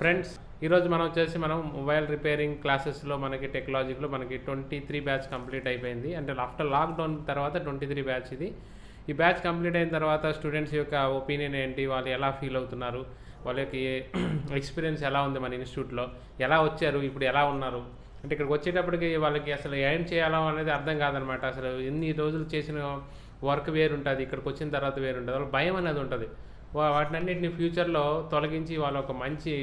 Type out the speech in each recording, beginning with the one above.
Friends ఈరోజు మనం వచ్చేసి మొబైల్ రిపేరింగ్ క్లాసెస్లో మనకి టెక్నాలజీలో మనకి 23 బ్యాచ్ కంప్లీట్ అయిపోయింది. అంటే ఆఫ్టర్ లాక్డౌన్ తర్వాత 23 బ్యాచ్ ఇది. ఈ బ్యాచ్ కంప్లీట్ అయిన తర్వాత స్టూడెంట్స్ యొక్క ఒపీనియన్ ఏంటి, వాళ్ళు ఎలా ఫీల్ అవుతున్నారు, వాళ్ళకి ఎక్స్పీరియన్స్ ఎలా ఉంది మన ఇన్స్టిట్యూట్లో, ఎలా వచ్చారు, ఇప్పుడు ఎలా ఉన్నారు అంటే ఇక్కడికి వచ్చేటప్పటికి వాళ్ళకి అసలు ఏం చేయాలో అనేది అర్థం కాదనమాట. అసలు ఎన్ని రోజులు చేసిన వర్క్ వేరుంటుంది, ఇక్కడికి వచ్చిన తర్వాత వేరుంటుంది, వాళ్ళకి భయం అనేది ఉంటుంది. వాటినన్నింటినీ ఫ్యూచర్లో తొలగించి వాళ్ళు ఒక మంచి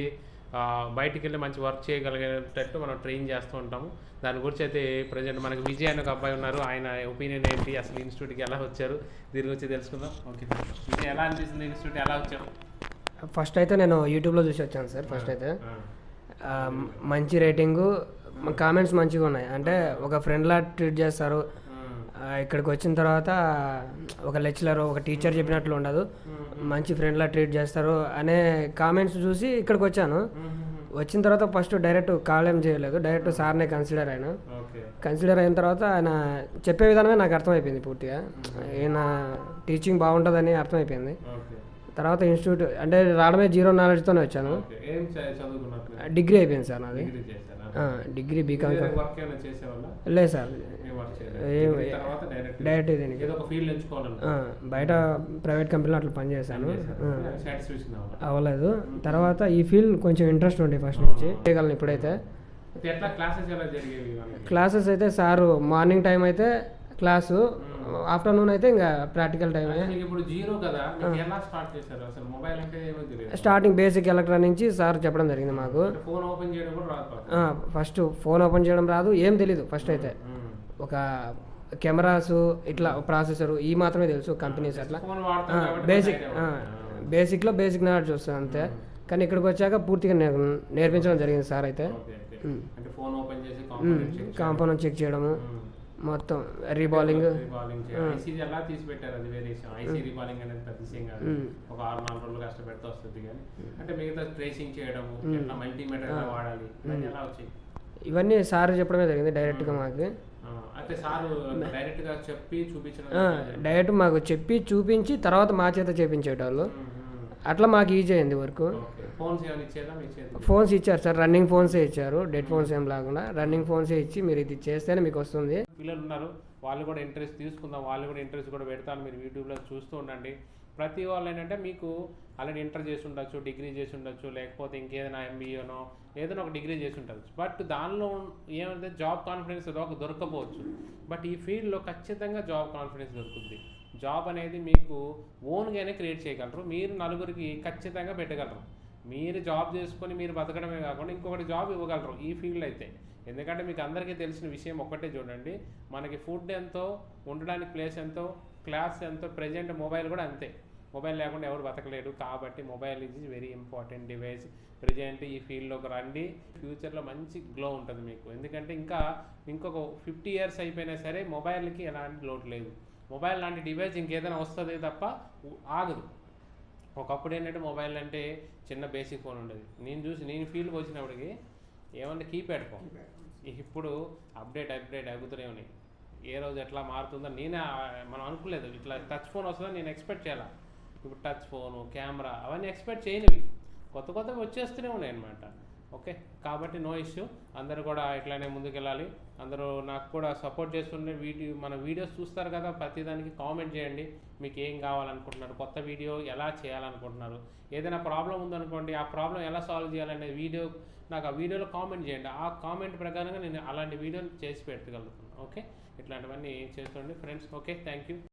బయటికి వెళ్ళి మంచి వర్క్ చేయగలిగేటట్టు మనం ట్రైన్ చేస్తూ ఉంటాము. దాని గురించి అయితే ప్రజెంట్ మనకి విజయ్ అనే ఒక అబ్బాయి ఉన్నారు. ఆయన ఒపీనియన్ ఏంటి, అసలు ఇన్స్టిట్యూట్కి ఎలా వచ్చారు, దీని గురించి తెలుసుకుందాం. ఓకే, విజయ్ ఎలా అనిపిస్తుంది, ఇన్స్టిట్యూట్ ఎలా వచ్చాము? ఫస్ట్ అయితే నేను యూట్యూబ్లో చూసి వచ్చాను సార్. ఫస్ట్ అయితే మంచి రేటింగు, కామెంట్స్ మంచిగా ఉన్నాయి. అంటే ఒక ఫ్రెండ్లా ట్రీట్ చేస్తారు. ఇక్కడికి వచ్చిన తర్వాత ఒక లెక్చరర్, ఒక టీచర్ చెప్పినట్లు ఉండదు, మంచి ఫ్రెండ్లా ట్రీట్ చేస్తారు అనే కామెంట్స్ చూసి ఇక్కడికి వచ్చాను. వచ్చిన తర్వాత ఫస్ట్ డైరెక్ట్ కాల్ ఏం చేయలేదు, డైరెక్ట్ సార్నే కన్సిడర్ అయినా. కన్సిడర్ అయిన తర్వాత ఆయన చెప్పే విధానమే నాకు అర్థమైపోయింది పూర్తిగా. ఈయన టీచింగ్ బాగుంటుందని అర్థమైపోయింది. తర్వాత ఇన్స్టిట్యూట్ అంటే రావడమే జీరో నాలెడ్జ్తోనే వచ్చాను. డిగ్రీ అయిపోయింది సార్ నాది. Degree BCom. లేదు సార్, డైరెక్ట్ దీనికి బయట ప్రైవేట్ కంపెనీలో అట్లా పనిచేశాను, అవ్వలేదు. తర్వాత ఈ ఫీల్డ్ కొంచెం ఇంట్రెస్ట్ ఉండే ఫస్ట్ నుంచి, చేయగలను ఇప్పుడైతే. క్లాసెస్ అయితే సారు మార్నింగ్ టైం అయితే క్లాసు, ఆఫ్టర్నూన్ అయితే ఇంకా practical time. Starting basic electronic నుంచి సార్ చెప్పడం జరిగింది మాకు. ఫస్ట్ ఫోన్ ఓపెన్ చేయడం రాదు, ఏం తెలీదు. ఫస్ట్ అయితే ఒక కెమెరాస్, ఇట్లా ప్రాసెసరు ఈ మాత్రమే తెలుసు, కంపెనీస్ అట్లా బేసిక్లో బేసిక్ నాలెడ్జ్ వస్తుంది అంతే. కానీ ఇక్కడికి వచ్చాక పూర్తిగా నేర్పించడం జరిగింది సార్ అయితే. కాంపోనెంట్ చెక్ చేయడము, మొత్తం రీబాలింగ్. ఇవన్నీ సార్ చెప్పడమే జరిగింది డైరెక్ట్గా మాకు. డైరెక్ట్ మాకు చెప్పి చూపించి తర్వాత మా చేత చేపించేటోళ్ళు. అట్లా మాకు ఈజీ అయింది వర్క్. ఫోన్స్ ఇచ్చారు సార్, రన్నింగ్ ఫోన్సే ఇచ్చారు, డెడ్ ఫోన్స్ ఏం లేకుండా రన్నింగ్ ఫోన్సే ఇచ్చి మీరు ఇది చేస్తేనే మీకు వస్తుంది. పిల్లలు ఉన్నారు, వాళ్ళు కూడా ఇంట్రెస్ట్ తీసుకుందాం, వాళ్ళు కూడా ఇంట్రెస్ట్ కూడా పెడతాను. మీరు యూట్యూబ్లో చూస్తూ ఉండండి. ప్రతి వాళ్ళు ఏంటంటే మీకు ఆల్రెడీ ఇంటర్ చేసి ఉండొచ్చు, డిగ్రీ చేసి ఉండొచ్చు, లేకపోతే ఇంకేదైనా ఎంబీఏనో ఏదైనా ఒక డిగ్రీ చేసి ఉంటుంది. బట్ దానిలో ఏమంటే జాబ్ కాన్ఫిడెన్స్ దొరకపోవచ్చు. బట్ ఈ ఫీల్డ్లో ఖచ్చితంగా జాబ్ కాన్ఫిడెన్స్ దొరుకుతుంది. జాబ్ అనేది మీకు ఓన్గానే క్రియేట్ చేయగలరు, మీరు నలుగురికి ఖచ్చితంగా పెట్టగలరు. మీరు జాబ్ చేసుకొని మీరు బతకడమే కాకుండా ఇంకొకటి జాబ్ ఇవ్వగలరు ఈ ఫీల్డ్ అయితే. ఎందుకంటే మీకు అందరికీ తెలిసిన విషయం ఒక్కటే చూడండి, మనకి ఫుడ్ ఎంతో, ఉండడానికి ప్లేస్ ఎంతో, క్లాస్ ఎంతో, ప్రజెంట్ మొబైల్ కూడా అంతే. మొబైల్ లేకుండా ఎవరు బతకలేడు. కాబట్టి mobile is very important device. Present ఈ ఫీల్డ్లోకి రండి, ఫ్యూచర్లో మంచి గ్లో ఉంటుంది మీకు. ఎందుకంటే ఇంకొక 50 years అయిపోయినా సరే మొబైల్కి ఎలాంటి లోటు లేదు. మొబైల్ లాంటి డివైస్ ఇంకేదైనా వస్తుంది తప్ప ఆగదు. ఒకప్పుడు ఏంటంటే మొబైల్ అంటే చిన్న బేసిక్ ఫోన్ ఉండేది. నేను ఫీల్డ్కి వచ్చినప్పటికి ఏమన్నా కీప్యాడ్ ఫోన్. ఇప్పుడు అప్డేట్ అవుతూనే ఉన్నాయి. ఏ రోజు ఎట్లా మారుతుందో మనం అనుకోలేదు. ఇట్లా టచ్ ఫోన్ వస్తుందని నేను ఎక్స్పెక్ట్ చేయాలి. ఇప్పుడు టచ్ ఫోను, కెమెరా అవన్నీ ఎక్స్పెక్ట్ చేయనివి కొత్తగా వచ్చేస్తూనే ఉన్నాయి అన్నమాట. ఓకే, కాబట్టి నో ఇష్యూ. అందరూ కూడా ఇట్లానే ముందుకెళ్ళాలి. అందరూ నాకు కూడా సపోర్ట్ చేస్తుండే. మన వీడియోస్ చూస్తారు కదా, ప్రతిదానికి కామెంట్ చేయండి. మీకు ఏం కావాలనుకుంటున్నారు, కొత్త వీడియో ఎలా చేయాలనుకుంటున్నారు, ఏదైనా ప్రాబ్లం ఉందనుకోండి, ఆ ప్రాబ్లం ఎలా సాల్వ్ చేయాలనే వీడియో నాకు ఆ వీడియోలో కామెంట్ చేయండి. ఆ కామెంట్ ప్రకారంగా నేను అలాంటి వీడియోని చేసి పెట్టగలుగుతాను. ఓకే, ఇట్లాంటివన్నీ చేస్తుండే ఫ్రెండ్స్. Okay, thank you.